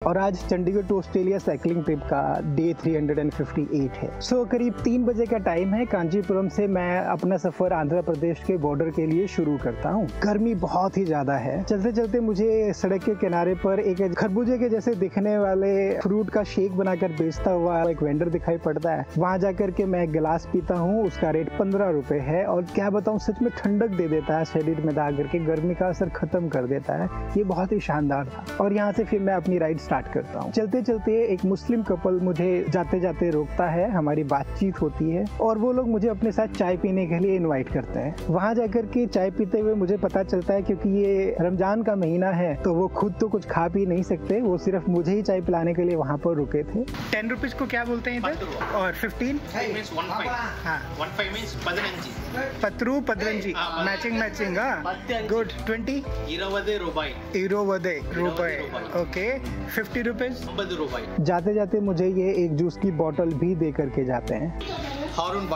और आज Chandigarh to Australia cycling trip का डे 358 है। सो करीब 3 बजे का टाइम है। कांचीपुरम से मैं अपना सफर आंध्र प्रदेश के बॉर्डर के लिए शुरू करता हूँ। गर्मी बहुत ही ज्यादा है। चलते चलते मुझे सड़क के किनारे पर एक खरबूजे के जैसे दिखने वाले फ्रूट का शेक बनाकर बेचता हुआ एक वेंडर दिखाई पड़ता है। वहां जाकर के मैं एक गिलास पीता हूँ। उसका रेट 15 रुपए है और क्या बताऊँ, सच में ठंडक दे देता है शरीर में, दा करके गर्मी का असर खत्म कर देता है। ये बहुत ही शानदार था। और यहाँ से फिर मैं अपनी राइड स्टार्ट करता हूँ। चलते चलते एक मुस्लिम कपल मुझे जाते जाते रोकता है। हमारी बातचीत होती है और वो लोग मुझे अपने साथ चाय पीने के लिए इनवाइट करते हैं। वहां जाकर के चाय पीते हुए मुझे पता चलता है क्योंकि ये रमजान का महीना है तो वो खुद तो कुछ खा पी नहीं सकते, वो सिर्फ मुझे ही चाय पिलाने के लिए वहाँ पर रुके थे। 10 रुपीज को क्या बोलते हैं इधर? और 15 पत्रू पदरंजी मैचिंग गुड। 20 रुपए ओके। 50 रुपीज। जाते जाते मुझे ये एक जूस की बोतल भी दे करके जाते हैं। हारून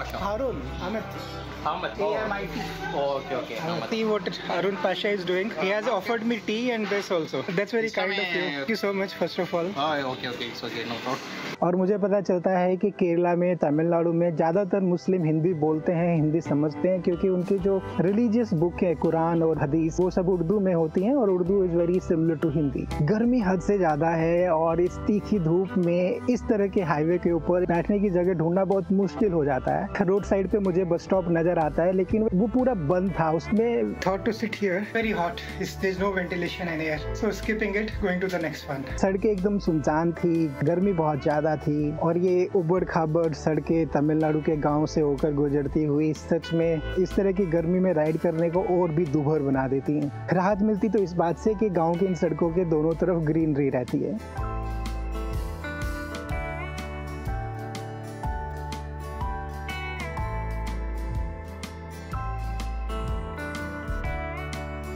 tea what Harun Pasha is doing. He has offered me tea and this also. That's very kind of you. Thank you so much first of all. Okay, it's okay, no problem. और मुझे पता चलता है कि केरला में, तमिलनाडु में ज़्यादातर मुस्लिम हिंदी बोलते हैं, हिंदी समझते हैं, क्योंकि उनकी जो रिलीजियस बुक है कुरान और हदीस वो सब उर्दू में होती हैं और Urdu is very similar to Hindi. गर्मी हद से ज़्यादा है और इस तीखी धूप में इस तरह के हाईवे के ऊपर बैठने की जगह ढूंढना बहुत मुश्किल हो जाता है। रोड साइड पे मुझे बस स्टॉप नजर आता है लेकिन वो पूरा बंद था। उसमें thought to sit here, very hot, there's no ventilation in here, so skipping it, going to the next one. सड़कें एकदम सुनसान थी, गर्मी बहुत ज्यादा थी और ये उबड़ खाबड़ सड़कें तमिलनाडु के गांव से होकर गुजरती हुई सच में इस तरह की गर्मी में राइड करने को और भी दुभर बना देती हैं। राहत मिलती तो इस बात से कि गांव की इन सड़कों के दोनों तरफ ग्रीनरी रहती है।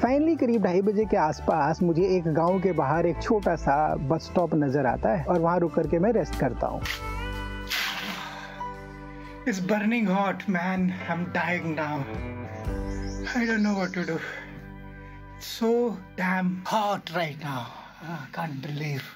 फाइनली करीब 2:30 बजे के आसपास मुझे एक गांव के बाहर एक छोटा सा बस स्टॉप नजर आता है और वहां रुक करके मैं रेस्ट करता हूँ। It's burning hot, man. I'm dying now. I don't know what to do. It's so damn hot right now. I can't believe.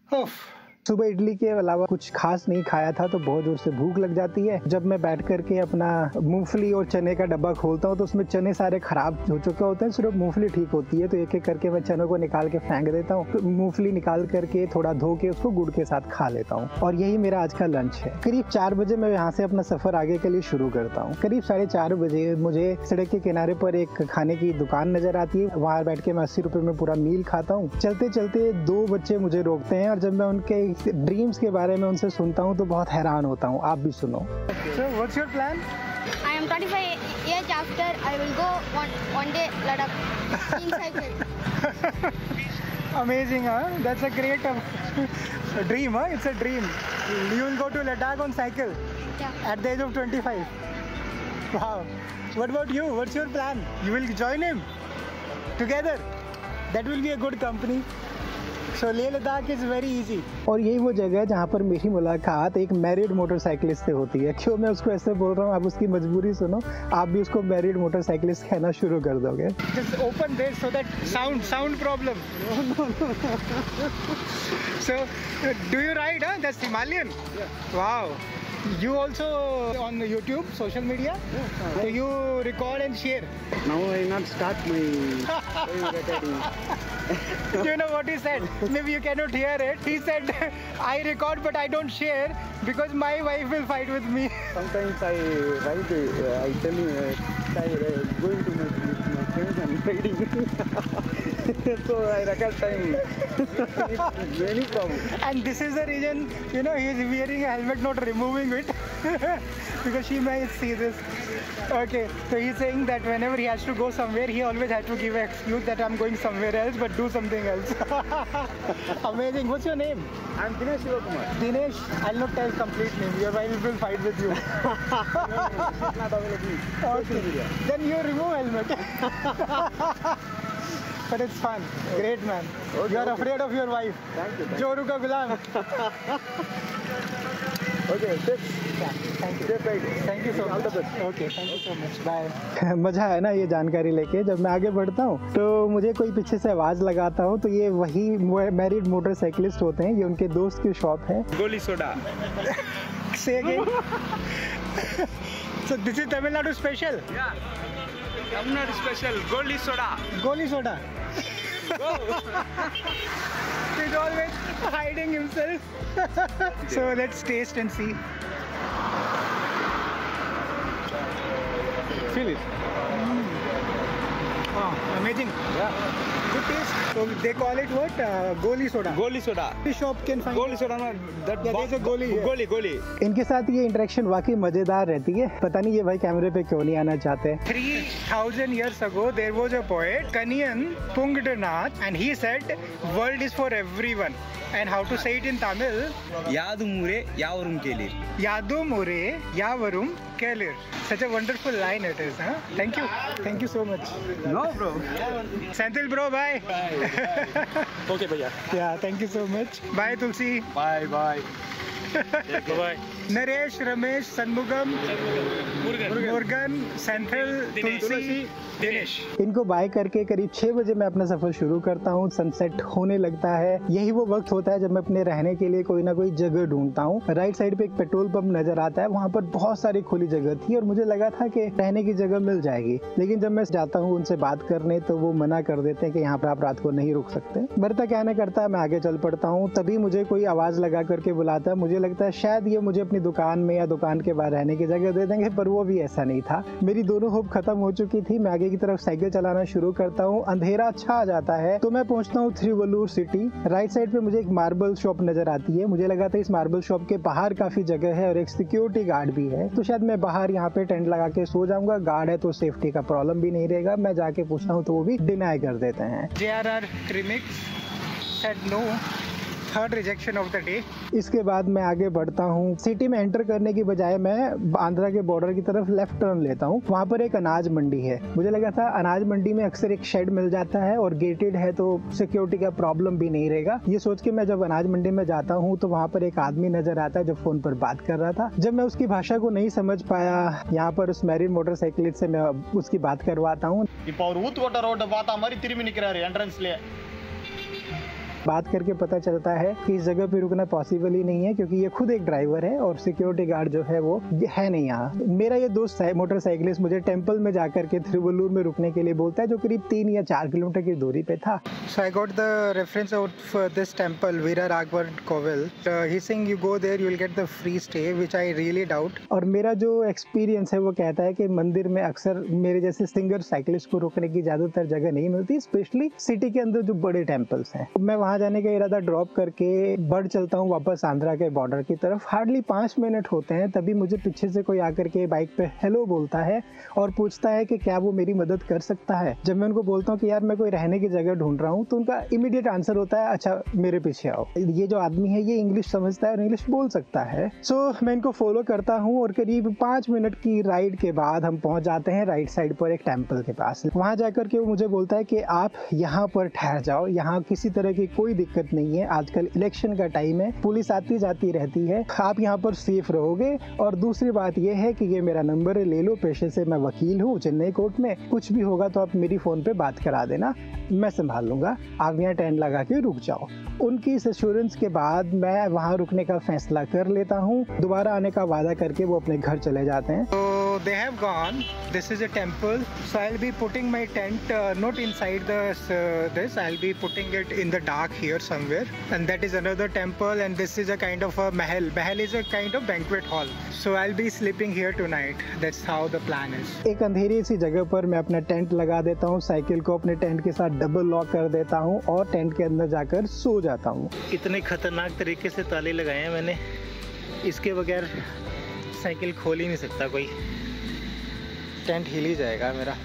Oof. सुबह इडली के अलावा कुछ खास नहीं खाया था तो बहुत जोर से भूख लग जाती है। जब मैं बैठ करके अपना मूंगफली और चने का डब्बा खोलता हूँ तो उसमें चने सारे खराब हो चुके होते हैं, सिर्फ मूंगफली ठीक होती है। तो एक एक करके मैं चनों को निकाल के फेंक देता हूँ। तो मूंगफली निकाल करके थोड़ा धो के उसको गुड़ के साथ खा लेता हूँ और यही मेरा आज का लंच है। करीब 4 बजे मैं यहाँ से अपना सफर आगे के लिए शुरू करता हूँ। करीब 4:30 बजे मुझे सड़क के किनारे पर एक खाने की दुकान नजर आती है। वहाँ बैठ के मैं 80 रुपए में पूरा मील खाता हूँ। चलते चलते 2 बच्चे मुझे रोकते हैं और जब मैं उनके ड्रीम्स के बारे में उनसे सुनता हूँ तो बहुत हैरान होता हूँ। आप भी सुनो। So what's your plan? I am 25 years after. I will go one day Ladakh in cycle. Amazing, huh? That's a great dream, huh? It's a dream. You will go to Ladakh on cycle Yeah. at the age of 25. Wow. What about you? What's your plan? You will join him together. That will be a good company. So Leh Ladakh is very easy. और यही वो जगह है जहाँ पर मेरी मुलाकात एक मैरिड मोटरसाइकिलिस्ट से होती है। क्यों मैं उसको ऐसे बोल रहा हूँ, आप उसकी मजबूरी सुनो। आप भी उसको मैरिड मोटरसाइकिलिस्ट कहना शुरू कर दोगे। Just open this so that sound problem. So do you ride, huh? That's Himalayan. Yeah. Wow. You also on YouTube, social media? Yeah. So you record and share. Now I not start my recording. Do you know what he said? Maybe you cannot hear it. He said, I record but I don't share because my wife will fight with me. Sometimes I write, I tell you, going to my friends and riding. So I record time. It's very problem. And this is the reason, you know, he is wearing a helmet, not removing it. Because she may see this. Okay, so he's saying that whenever he has to go somewhere, he always has to give an excuse that I'm going somewhere else, but do something else. Amazing. What's your name? I'm Dinesh Shivakumar. Dinesh. I'll not tell complete name. Your wife will fight with you. It's not available. Okay. Then you remove helmet. But it's fun. Great, man. Okay, you are afraid of your wife. Thank you. Joru ka gulam. Okay, safe. Thank you. Safe ride. Thank you so All the much. best. Okay, thank you so much. Bye. मजा है ना ये जानकारी लेके। जब मैं आगे बढ़ता हूँ तो मुझे कोई पीछे से आवाज लगाता हूँ तो ये वही मैरिड मोटरसाइकिलिस्ट होते हैं, ये उनके दोस्त की शॉप है। Goli soda. Say again. So this is Tamil Nadu special. Yeah. Tamil Nadu special. Goli soda. Goli soda. He's always hiding himself. So let's taste and see. Feel it. Oh, amazing. Yeah. Good taste. So they call it what? Goli soda. Goli soda. This shop can find. Goli soda. No, that. Yeah, there's a goli here. Goli. Goli. इनके साथ ये interaction वाकई मजेदार रहती है। पता नहीं ये भाई कैमरे पे क्यों नहीं आना चाहते। 3000 years ago, there was a poet, Kaniyan Pungdanath, and he said, "World is for everyone." And how to say it in Tamil? Yadumure yavarum kelir. Yadum ure yavarum kelir. Such a wonderful line it is, huh? Thank you. Thank you so much. No, bro. Senthil bro, bye. Okay, bhaiya. Yeah, thank you so much. Bye, Tulsi. Bye, bye. Bye. Naresh, Ramesh, Sanmugam, Murugan, Senthil, Tulsi, Dinesh. इनको bye करके करीब 6 बजे मैं अपना सफर शुरू करता हूँ। Sunset होने लगता है। यही वो वक्त होता है जब मैं अपने रहने के लिए कोई ना कोई जगह ढूंढता हूँ। राइट साइड पे एक पेट्रोल पंप नजर आता है, वहाँ पर बहुत सारी खुली जगह थी और मुझे लगा था कि रहने की जगह मिल जाएगी, लेकिन जब मैं जाता हूँ उनसे बात करने तो वो मना कर देते हैं कि यहाँ पर आप रात को नहीं रुक सकते। बढ़ता क्या ना करता है, मैं आगे चल पड़ता हूँ। तभी मुझे कोई आवाज लगा करके बुलाता है। मुझे लगता है शायद ये मुझे अपनी दुकान में या दुकान के बाहर रहने की जगह दे देंगे, पर वो भी ऐसा नहीं था। मेरी दोनों होप खत्म हो चुकी थी। मैं आगे की तरफ साइकिल चलाना शुरू करता हूँ। अंधेरा छा जाता है तो मैं पहुंचता हूँ थिरुवल्लुर सिटी। राइट साइड पे मुझे एक मार्बल शॉप नजर आती है। मुझे लगा था इस मार्बल शॉप के बाहर काफी जगह है और एक सिक्योरिटी गार्ड भी है, तो शायद मैं बाहर यहाँ पे टेंट लगा के सो जाऊंगा। गार्ड है तो सेफ्टी का प्रॉब्लम भी नहीं रहेगा। मैं जाके पूछता हूँ तो वो भी डिनाई कर देते हैं। JRR Remix said no. Third rejection of the day. इसके बाद मैं आगे बढ़ता हूँ। सिटी में एंटर करने की बजाय मैं आंध्रा के बॉर्डर की तरफ लेफ्ट टर्न लेता हूँ। वहाँ पर एक अनाज मंडी है। मुझे लगा था अनाज मंडी में अक्सर एक शेड मिल जाता है और गेटेड है तो सिक्योरिटी का प्रॉब्लम भी नहीं रहेगा। ये सोच के मैं जब अनाज मंडी में जाता हूँ तो वहाँ पर एक आदमी नजर आता है जो फोन पर बात कर रहा था। जब मैं उसकी भाषा को नहीं समझ पाया, यहाँ पर उस मैरिड मोटरसाइकिलिस्ट से मैं उसकी बात करवाता हूँ। இப்போ அவர் ஊத்துக்கோட்டை ரோட்டை பார்த்தா மாதிரி திரும்பி நிற்கிறாரு என்ட்ரன்ஸ்லேயே बात करके पता चलता है कि इस जगह पे रुकना पॉसिबल ही नहीं है, क्योंकि ये खुद एक ड्राइवर है और सिक्योरिटी गार्ड जो है वो है नहीं यहाँ। मेरा ये दोस्त मोटरसाइकिलिस्ट मुझे टेंपल में जाकर के थिरुवल्लुर में रुकने के लिए बोलता है, जो करीब 3 या 4 किलोमीटर की दूरी पे था। So I got the reference out for this temple, Veera Raghavan Kovel. He's saying you go there, you will get the free stay, which I really doubt. और मेरा जो एक्सपीरियंस है वो कहता है कि मंदिर में अक्सर मेरे जैसे सिंगर साइकिलिस्ट को रुकने की ज्यादातर जगह नहीं मिलती, स्पेशली सिटी के अंदर जो बड़े टेम्पल्स हैं। मैं वहाँ जाने का इरादा ड्रॉप करके बढ़ चलता हूँ वापस आंध्रा के बॉर्डर की तरफ। हार्डली 5 मिनट होते हैं तभी मुझे पीछे से कोई आकर के बाइक पे हेलो बोलता है और पूछता है कि क्या वो मेरी मदद कर सकता है। जब मैं उनको बोलता हूँ कि यार मैं कोई रहने की जगह ढूंढ रहा हूँ, तो उनका इमीडिएट आंसर होता है अच्छा मेरे पीछे आओ। ये जो आदमी है ये इंग्लिश समझता है और इंग्लिश बोल सकता है। सो मैं इनको फॉलो करता हूँ और करीब 5 मिनट की राइड के बाद हम पहुंच जाते हैं राइट साइड पर एक टेम्पल के पास। वहां जाकर के वो मुझे बोलता है कि आप यहाँ पर ठहर जाओ, यहाँ किसी तरह की कोई दिक्कत नहीं है, आजकल इलेक्शन का टाइम है, पुलिस आती जाती रहती है, आप यहाँ पर सेफ रहोगे। और दूसरी बात यह है कि ये मेरा नंबर है, ले लो, पेशे से मैं वकील हूँ चेन्नई कोर्ट में, कुछ भी होगा तो आप मेरी फोन पे बात करा देना, मैं संभाल लूंगा, आप यहाँ टेंट लगा के रुक जाओ। उनकी इस एश्योरेंस के बाद मैं वहाँ रुकने का फैसला कर लेता हूँ। दोबारा आने का वादा करके वो अपने घर चले जाते हैं। So they have gone. This is a temple. So I'll be putting my tent not inside this. I'll be putting it in the dark here somewhere. And that is another temple. And this is a kind of a mahal. Mahal is a kind of banquet hall. So I'll be sleeping here tonight. That's how the plan is. एक अंधेरी सी जगह पर मैं अपना tent लगा देता हूँ, cycle को अपने टेंट के साथ डबल लॉक कर देता हूँ और टेंट के अंदर जाकर सो जाता हूँ। इतने खतरनाक तरीके से ताले लगाए हैं मैंने, इसके बगैर साइकिल खोल ही नहीं सकता कोई, टेंट हिल ही जाएगा मेरा।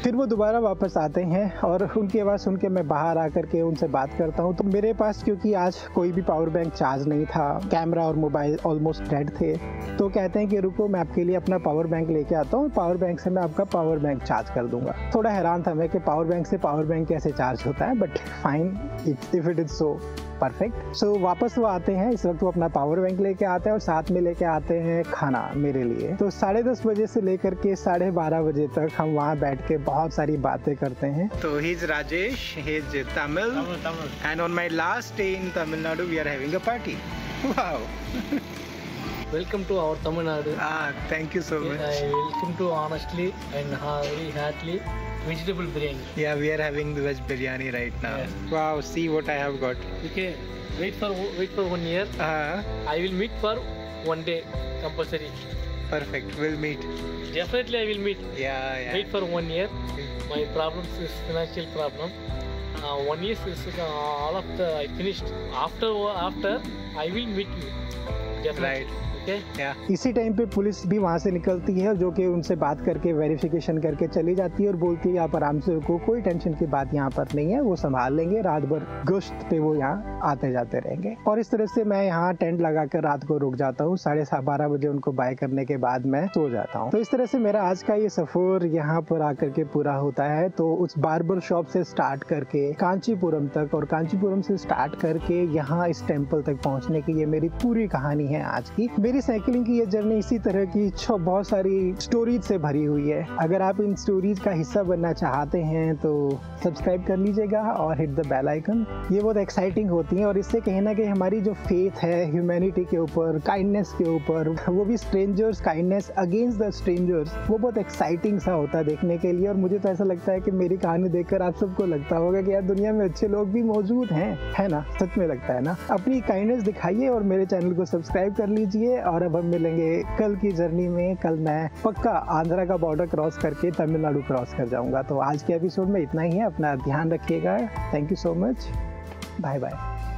फिर वो दोबारा वापस आते हैं और उनकी आवाज़ सुन के मैं बाहर आकर के उनसे बात करता हूँ। तो मेरे पास क्योंकि आज कोई भी पावर बैंक चार्ज नहीं था, कैमरा और मोबाइल ऑलमोस्ट डेड थे, तो कहते हैं कि रुको मैं आपके लिए अपना पावर बैंक लेके आता हूँ, पावर बैंक से मैं आपका पावर बैंक चार्ज कर दूंगा। थोड़ा हैरान था मैं कि पावर बैंक से पावर बैंक कैसे चार्ज होता है, but fine if it is so. Perfect. So वापस वो आते हैं, इस वक्त वो अपना पावर बैंक लेके आते हैं और साथ में लेके आते हैं खाना मेरे लिए। तो 10:30 बजे से लेकर के 12:30 बजे तक हम वहाँ बैठ के बहुत सारी बातें करते हैं। तो he is Rajesh, he is Tamil, and on my last day in Tamil Nadu we are having a party. Wow, Welcome to our Tamil Nadu. Thank you so much. Welcome to honestly and very heartily vegetable biryani. Yeah, we are having the veg biryani right now. Yes. Wow, see what I have got. Okay, wait for 1 year. I will meet for 1 day compulsory. Perfect, we'll meet. Definitely I will meet. Yeah. Wait for 1 year. My problem is financial problem. 1 year is all of the I finished. After I will meet you. Definitely. Right. Okay. इसी time पे police भी वहाँ से निकलती है, जो कि उनसे बात करके वेरिफिकेशन करके चली जाती है और बोलती है आप आराम से रुको, कोई टेंशन की बात यहाँ पर नहीं है, वो संभाल लेंगे, रात भर गश्त पे वो यहाँ आते जाते रहेंगे। और इस तरह से मैं यहाँ टेंट लगाकर रात को रुक जाता हूँ। 12:30 बजे उनको बाय करने के बाद मैं सो जाता हूँ। तो इस तरह से मेरा आज का ये सफर यहाँ पर आकर के पूरा होता है। तो उस बार्बर शॉप से स्टार्ट करके कांचीपुरम तक और कांचीपुरम से स्टार्ट करके यहाँ इस टेम्पल तक पहुँचने की ये मेरी पूरी कहानी है आज की। मेरी साइकिलिंग की ये जर्नी इसी तरह की बहुत सारी स्टोरीज से भरी हुई है। अगर आप इन स्टोरीज का हिस्सा बनना चाहते हैं तो सब्सक्राइब कर लीजिएगा और हिट द बेल आइकन। ये बहुत एक्साइटिंग होती है और इससे कहीं ना कहीं हमारी जो फेथ है ह्यूमैनिटी के ऊपर, काइंडनेस के ऊपर, वो भी strangers, kindness against the strangers, वो बहुत एक्साइटिंग सा होता है देखने के लिए। और मुझे तो ऐसा लगता है कि मेरी कहानी देखकर आप सबको लगता होगा कि यार दुनिया में अच्छे लोग भी मौजूद हैं, है ना? सच में लगता है ना? अपनी काइंडनेस दिखाइए और मेरे चैनल को सब्सक्राइब कर लीजिए। और अब हम मिलेंगे कल की जर्नी में। कल मैं पक्का आंध्रा का बॉर्डर क्रॉस करके तमिलनाडु क्रॉस कर जाऊंगा। तो आज के एपिसोड में इतना ही है। अपना ध्यान रखिएगा। Thank you so much. Bye bye.